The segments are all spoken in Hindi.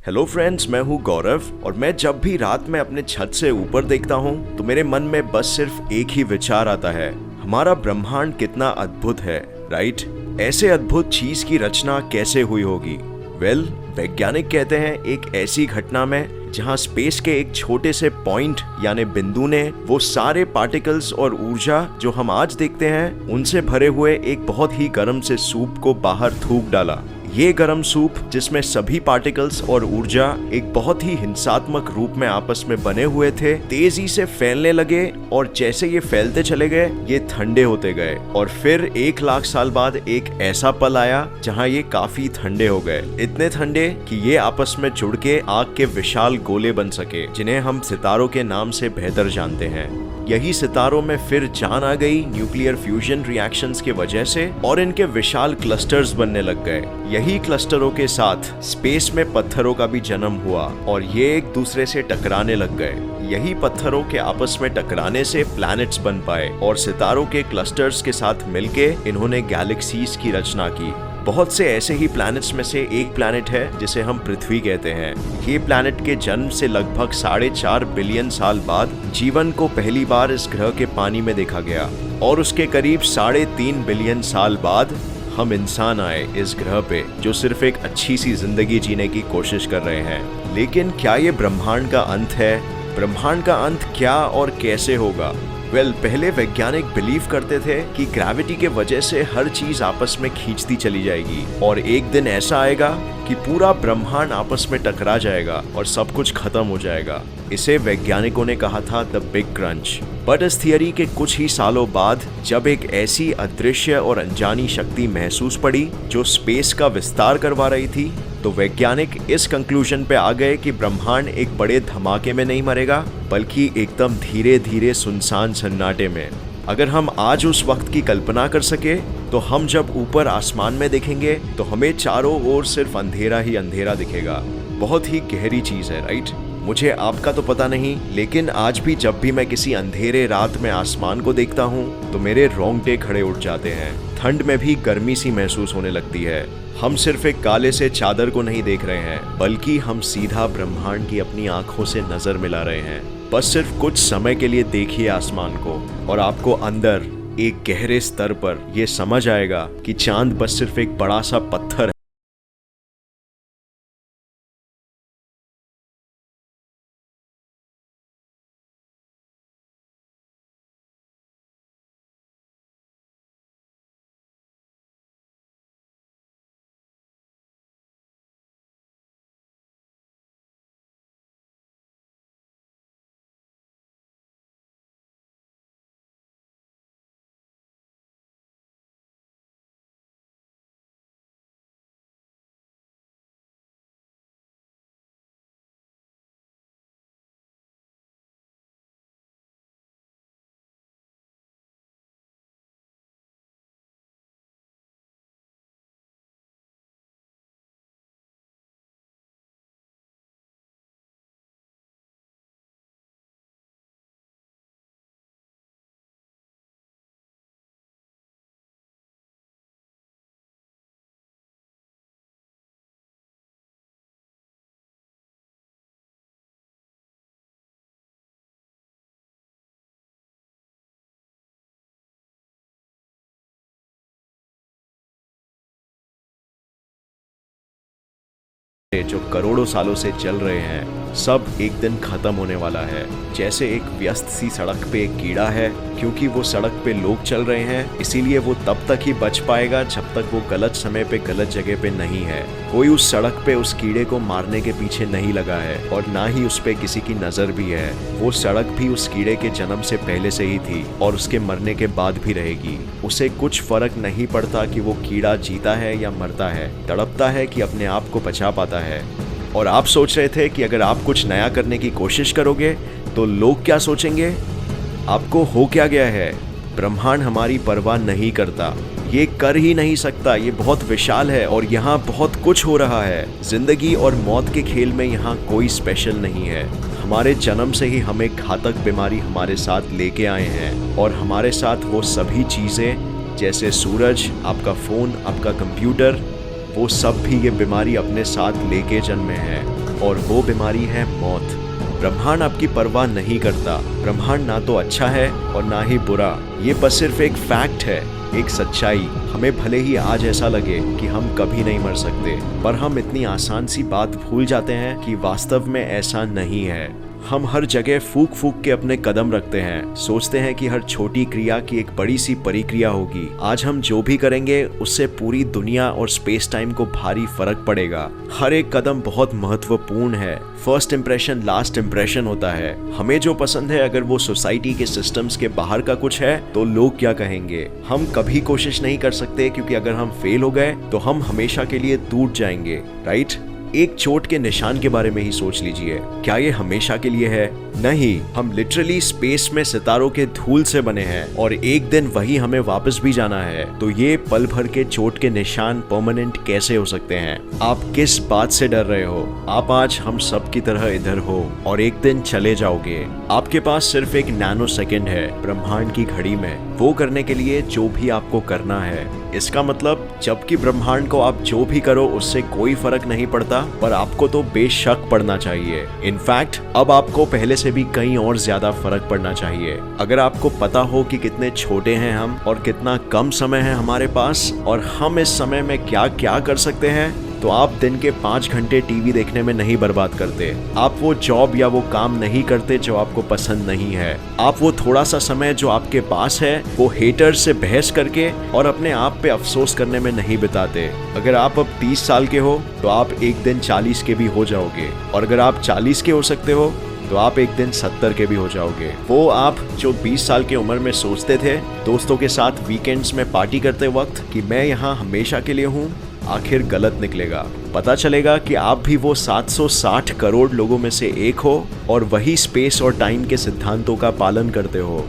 हेलो फ्रेंड्स, मैं हूँ गौरव और मैं जब भी रात में अपने छत से ऊपर देखता हूँ तो मेरे मन में बस सिर्फ एक ही विचार आता है, हमारा ब्रह्मांड कितना अद्भुत है, राइट? ऐसे अद्भुत चीज की रचना कैसे हुई होगी? वैज्ञानिक कहते हैं एक ऐसी घटना में जहां स्पेस के एक छोटे से पॉइंट यानी बिंदु ने वो सारे पार्टिकल्स और ऊर्जा जो हम आज देखते हैं उनसे भरे हुए एक बहुत ही गर्म से सूप को बाहर थूक डाला। ये गर्म सूप जिसमें सभी पार्टिकल्स और ऊर्जा एक बहुत ही हिंसात्मक रूप में आपस में बने हुए थे, तेजी से फैलने लगे और जैसे ये फैलते चले गए ये ठंडे होते गए और फिर 1 लाख साल बाद एक ऐसा पल आया जहां ये काफी ठंडे हो गए, इतने ठंडे कि ये आपस में जुड़ के आग के विशाल गोले बन सके जिन्हें हम सितारों के नाम से बेहतर जानते हैं। यही सितारों में फिर जान आ गई न्यूक्लियर फ्यूजन रिएक्शंस के वजह से और इनके विशाल क्लस्टर्स बनने लग गए। यही क्लस्टरों के साथ स्पेस में पत्थरों का भी जन्म हुआ और ये एक दूसरे से टकराने लग गए। यही पत्थरों के आपस में टकराने से प्लैनेट्स बन पाए और सितारों के क्लस्टर्स के साथ मिलके इन्होंने गैलेक्सीज की रचना की। बहुत से ऐसे ही प्लैनेट्स में से एक प्लैनेट है जिसे हम पृथ्वी कहते हैं। ये प्लैनेट के जन्म से लगभग 4.5 बिलियन साल बाद जीवन को पहली बार इस ग्रह के पानी में देखा गया और उसके करीब 3.5 बिलियन साल बाद हम इंसान आए इस ग्रह पे, जो सिर्फ एक अच्छी सी जिंदगी जीने की कोशिश कर रहे हैं। लेकिन क्या ये ब्रह्मांड का अंत है? ब्रह्मांड का अंत क्या और कैसे होगा? पहले वैज्ञानिक बिलीव करते थे कि ग्रेविटी के वजह से हर चीज आपस में खींचती चली जाएगी और एक दिन ऐसा आएगा कि पूरा ब्रह्मांड आपस में टकरा जाएगा और सब कुछ खत्म हो जाएगा। इसे वैज्ञानिकों ने कहा था द बिग क्रंच। बट इस थियरी के कुछ ही सालों बाद जब एक ऐसी अदृश्य और अनजानी शक्ति महसूस पड़ी जो स्पेस का विस्तार करवा रही थी, तो वैज्ञानिक इस कंक्लूजन पे आ गए कि ब्रह्मांड एक बड़े धमाके में नहीं मरेगा बल्कि एकदम धीरे धीरे सुनसान सन्नाटे में। अगर हम आज उस वक्त की कल्पना कर सके तो हम जब ऊपर आसमान में देखेंगे तो हमें चारों ओर सिर्फ अंधेरा ही अंधेरा दिखेगा। बहुत ही गहरी चीज है, राइट? मुझे आपका तो पता नहीं, लेकिन आज भी जब भी मैं किसी अंधेरे रात में आसमान को देखता हूँ तो मेरे रोंगटे खड़े उठ जाते हैं। ठंड में भी गर्मी सी महसूस होने लगती है। हम सिर्फ एक काले से चादर को नहीं देख रहे हैं बल्कि हम सीधा ब्रह्मांड की अपनी आंखों से नजर मिला रहे हैं। बस सिर्फ कुछ समय के लिए देखिए आसमान को और आपको अंदर एक गहरे स्तर पर यह समझ आएगा कि चांद बस सिर्फ एक बड़ा सा पत्थर है। जो करोड़ों सालों से चल रहे हैं सब एक दिन खत्म होने वाला है। जैसे एक व्यस्त सी सड़क पे एक कीड़ा है, क्योंकि वो सड़क पे लोग चल रहे हैं इसीलिए वो तब तक ही बच पाएगा जब तक वो गलत समय पे गलत जगह पे नहीं है। कोई उस सड़क पे उस कीड़े को मारने के पीछे नहीं लगा है और ना ही उस पे किसी की नजर भी है। वो सड़क भी उस कीड़े के जन्म से पहले से ही थी और उसके मरने के बाद भी रहेगी। उसे कुछ फर्क नहीं पड़ता कि वो कीड़ा जीता है या मरता है, तड़पता है कि अपने आप को बचा पाता है। और आप सोच रहे थे कि अगर आप कुछ नया करने की कोशिश करोगे तो लोग क्या सोचेंगे? आपको हो क्या गया है? ब्रह्मांड हमारी परवाह नहीं करता, ये कर ही नहीं सकता, ये बहुत विशाल है और यहाँ बहुत कुछ हो रहा है। जिंदगी और मौत के खेल में यहाँ कोई स्पेशल नहीं है। हमारे जन्म से ही हम एक घातक बीमारी हमारे साथ लेके आए हैं और हमारे साथ वो सभी चीज़ें जैसे सूरज, आपका फ़ोन, आपका कंप्यूटर, वो सब भी ये बीमारी अपने साथ लेके जन्मे हैं। और वो बीमारी है मौत। ब्रह्मांड आपकी परवाह नहीं करता। ब्रह्मांड ना तो अच्छा है और ना ही बुरा, ये बस सिर्फ एक फैक्ट है, एक सच्चाई। हमें भले ही आज ऐसा लगे कि हम कभी नहीं मर सकते, पर हम इतनी आसान सी बात भूल जाते हैं कि वास्तव में ऐसा नहीं है। हम हर जगह फूक फूक के अपने कदम रखते हैं, सोचते हैं कि हर छोटी क्रिया की एक बड़ी सी परिक्रिया होगी। आज हम जो भी करेंगे उससे पूरी दुनिया और स्पेस टाइम को भारी फर्क पड़ेगा। हर एक कदम बहुत महत्वपूर्ण है। फर्स्ट इंप्रेशन लास्ट इंप्रेशन होता है। हमें जो पसंद है अगर वो सोसाइटी के सिस्टम्स के बाहर का कुछ है तो लोग क्या कहेंगे। हम कभी कोशिश नहीं कर सकते क्योंकि अगर हम फेल हो गए तो हम हमेशा के लिए टूट जाएंगे, राइट? एक चोट के निशान के बारे में ही सोच लीजिए, क्या ये हमेशा के लिए है? नहीं, हम लिटरली स्पेस में सितारों के धूल से बने हैं और एक दिन वही हमें वापस भी जाना है। तो ये पल भर के चोट के निशान परमानेंट कैसे हो सकते हैं? आप किस बात से डर रहे हो? आप आज हम सब की तरह इधर हो और एक दिन चले जाओगे। आपके पास सिर्फ एक नैनो सेकेंड है ब्रह्मांड की घड़ी में, वो करने के लिए जो भी आपको करना है। इसका मतलब जबकि ब्रह्मांड को आप जो भी करो उससे कोई फर्क नहीं पड़ता, पर आपको तो बेशक पड़ना चाहिए। इनफैक्ट अब आपको पहले से भी कहीं और ज्यादा फर्क पड़ना चाहिए। अगर आपको पता हो कि कितने छोटे हैं हम और कितना कम समय है हमारे पास और हम इस समय में क्या क्या कर सकते हैं, तो आप दिन के 5 घंटे टीवी देखने में नहीं बर्बाद करते। आप वो जॉब या वो काम नहीं करते जो आपको पसंद नहीं है। आप वो थोड़ा सा समय जो आपके पास है वो हेटर से बहस करके और अपने आप पे अफसोस करने में नहीं बिताते। अगर आप अब 30 साल के हो तो आप एक दिन 40 के भी हो जाओगे, और अगर आप 40 के हो सकते हो तो आप एक दिन 70 के भी हो जाओगे। वो आप जो 20 साल की उम्र में सोचते थे दोस्तों के साथ वीकेंड्स में पार्टी करते वक्त कि मैं यहाँ हमेशा के लिए हूँ, आखिर गलत निकलेगा। पता चलेगा कि आप भी वो 760 करोड़ लोगों में से एक हो और वही स्पेस और टाइम के सिद्धांतों का पालन करते हो।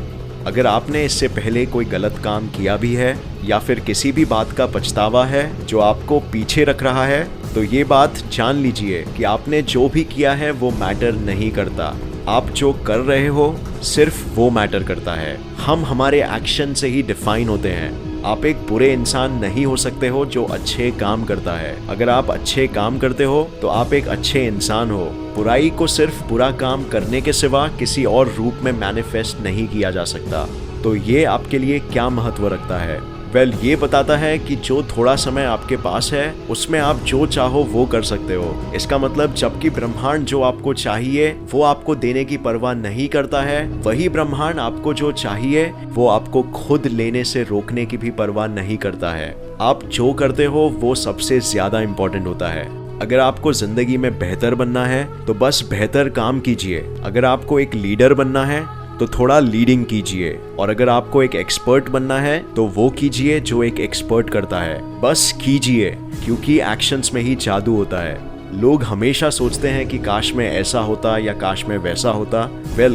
अगर आपने इससे पहले कोई गलत काम किया भी है या फिर किसी भी बात का पछतावा है जो आपको पीछे रख रहा है, तो ये बात जान लीजिए कि आपने जो भी किया है वो मैटर नहीं करता। आप जो कर रहे हो सिर्फ वो मैटर करता है। हम हमारे एक्शन से ही डिफाइन होते हैं। आप एक बुरे इंसान नहीं हो सकते हो जो अच्छे काम करता है। अगर आप अच्छे काम करते हो तो आप एक अच्छे इंसान हो। बुराई को सिर्फ बुरा काम करने के सिवा किसी और रूप में मैनिफेस्ट नहीं किया जा सकता। तो ये आपके लिए क्या महत्व रखता है? ये बताता है कि जो थोड़ा समय आपके पास है उसमें आप जो चाहो वो कर सकते हो। इसका मतलब जबकि ब्रह्मांड जो आपको चाहिए वो आपको देने की परवाह नहीं करता है, वही ब्रह्मांड आपको जो चाहिए वो आपको खुद लेने से रोकने की भी परवाह नहीं करता है। आप जो करते हो वो सबसे ज्यादा इम्पोर्टेंट होता है। अगर आपको जिंदगी में बेहतर बनना है तो बस बेहतर काम कीजिए। अगर आपको एक लीडर बनना है तो थोड़ा लीडिंग कीजिए, और अगर आपको एक एक्सपर्ट बनना है तो वो कीजिए जो एक एक्सपर्ट करता है। बस कीजिए, क्योंकि एक्शंस में ही जादू होता है। लोग हमेशा सोचते हैं कि काश में ऐसा होता या काश में वैसा होता।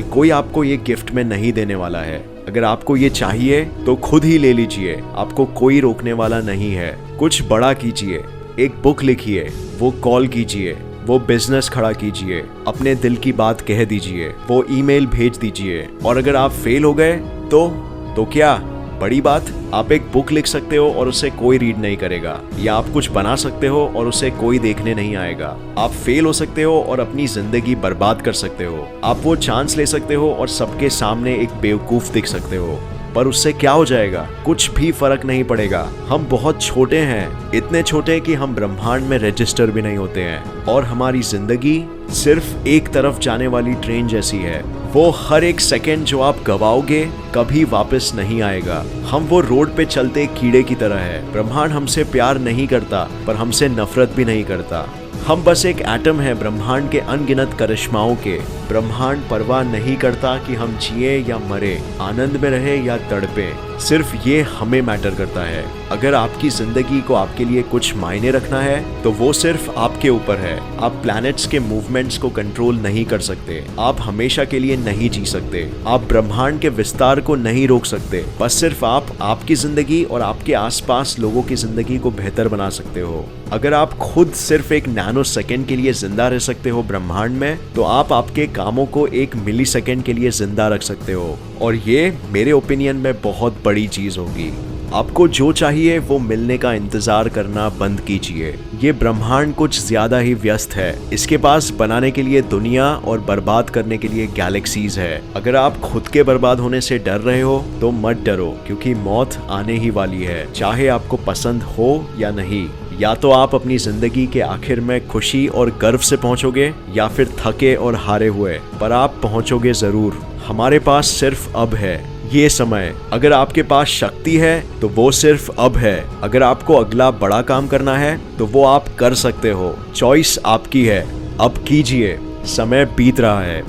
कोई आपको ये गिफ्ट में नहीं देने वाला है। अगर आपको ये चाहिए तो खुद ही ले लीजिए, आपको कोई रोकने वाला नहीं है। कुछ बड़ा कीजिए, एक बुक लिखिए, वो कॉल कीजिए, वो बिजनेस खड़ा कीजिए, अपने दिल की बात कह दीजिए, वो ईमेल भेज दीजिए। और अगर आप फेल हो गए तो क्या बड़ी बात? आप एक बुक लिख सकते हो और उसे कोई रीड नहीं करेगा, या आप कुछ बना सकते हो और उसे कोई देखने नहीं आएगा। आप फेल हो सकते हो और अपनी जिंदगी बर्बाद कर सकते हो। आप वो चांस ले सकते हो और सबके सामने एक बेवकूफ दिख सकते हो, पर उससे क्या हो जाएगा? कुछ भी फर्क नहीं पड़ेगा। हम बहुत छोटे हैं, इतने छोटे कि हम ब्रह्मांड में रजिस्टर भी नहीं होते हैं, और हमारी जिंदगी सिर्फ एक तरफ जाने वाली ट्रेन जैसी है। वो हर एक सेकंड जो आप गवाओगे कभी वापस नहीं आएगा। हम वो रोड पे चलते कीड़े की तरह है। ब्रह्मांड हमसे प्यार नहीं करता, पर हमसे नफरत भी नहीं करता। हम बस एक एटम है ब्रह्मांड के अनगिनत करिश्माओं के। ब्रह्मांड परवाह नहीं करता कि हम जिए या मरे, आनंद में रहे या तड़पे। सिर्फ ये हमें मैटर करता है। अगर आपकी जिंदगी को आपके लिए कुछ मायने रखना है तो वो सिर्फ आपके ऊपर है। आप प्लैनेट्स के मूवमेंट्स को कंट्रोल नहीं कर सकते। आप हमेशा के लिए नहीं जी सकते। आप ब्रह्मांड के विस्तार को नहीं रोक सकते। बस सिर्फ आप आपकी जिंदगी और आपके आसपास लोगों की जिंदगी को बेहतर बना सकते हो। अगर आप खुद सिर्फ एक नैनो सेकेंड के लिए जिंदा रह सकते हो ब्रह्मांड में, तो आप आपके कामों को एक मिली सेकेंड के लिए जिंदा रख सकते हो, और ये मेरे ओपिनियन में बहुत बड़ी चीज होगी। आपको जो चाहिए वो मिलने का इंतजार करना बंद कीजिए। ये ब्रह्मांड कुछ ज्यादा ही व्यस्त है। इसके पास बनाने के लिए दुनिया और बर्बाद करने के लिए गैलेक्सीज है। अगर आप खुद के बर्बाद होने से डर रहे हो तो मत डरो, क्योंकि मौत आने ही वाली है, चाहे आपको पसंद हो या नहीं। या तो आप अपनी जिंदगी के आखिर में खुशी और गर्व से पहुंचोगे, या फिर थके और हारे हुए, पर आप पहुंचोगे जरूर। हमारे पास सिर्फ अब है, ये समय। अगर आपके पास शक्ति है तो वो सिर्फ अब है। अगर आपको अगला बड़ा काम करना है तो वो आप कर सकते हो। चॉइस आपकी है, अब कीजिए, समय बीत रहा है।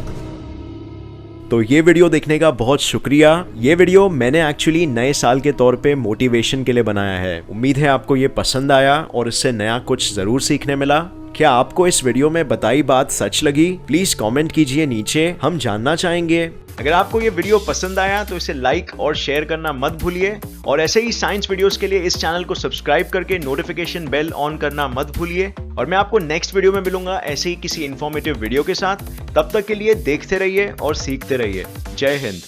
तो ये वीडियो देखने का बहुत शुक्रिया। ये वीडियो मैंने एक्चुअली नए साल के तौर पे मोटिवेशन के लिए बनाया है। उम्मीद है आपको ये पसंद आया और इससे नया कुछ जरूर सीखने मिला। क्या आपको इस वीडियो में बताई बात सच लगी? प्लीज कमेंट कीजिए नीचे, हम जानना चाहेंगे। अगर आपको ये वीडियो पसंद आया तो इसे लाइक और शेयर करना मत भूलिए, और ऐसे ही साइंस वीडियोस के लिए इस चैनल को सब्सक्राइब करके नोटिफिकेशन बेल ऑन करना मत भूलिए। और मैं आपको नेक्स्ट वीडियो में मिलूंगा ऐसे ही किसी इंफॉर्मेटिव वीडियो के साथ। तब तक के लिए देखते रहिए और सीखते रहिए। जय हिंद।